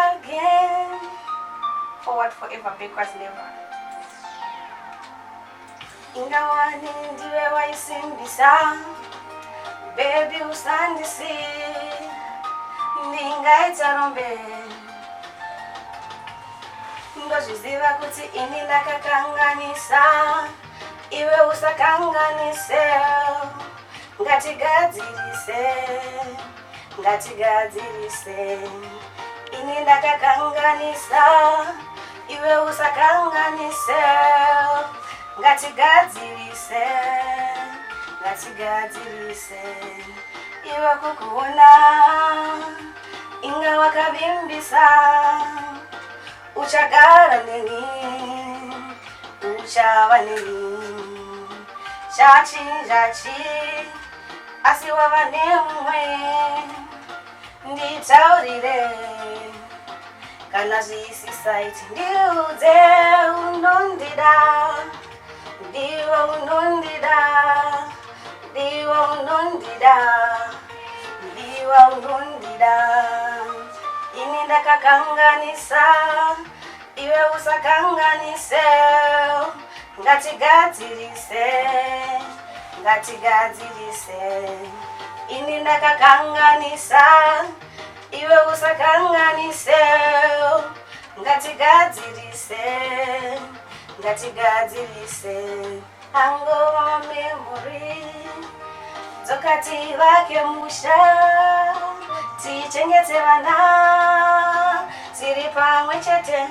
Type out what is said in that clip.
again. Forward forever, backwards never. Ingawani ndiwe waisimbisa, baby usandisi, ndingaita rombe. Ndozviziva kuti ini ndakakanganisa, iwe usakanganise. Ngatigadzirise, ini ndakakanganisa, iwe usakanganise. Ngatigadzirise, iwe kukuona inga wakavimbisa. Uchagara neni, uchava neni, chachi, asi wava nemwe. Nditaurire, kana zvisisaiti ndiudze unondida. Ndiwe unondida. Ini ndakakanganisa, iwe usakanganise. Ngatigadzirise, ini ndakakanganisa, iwe usakanganise. Ngatigadzirise, angova memory. Dzokati vake musha, tichengete vana, tiri pamwe chete.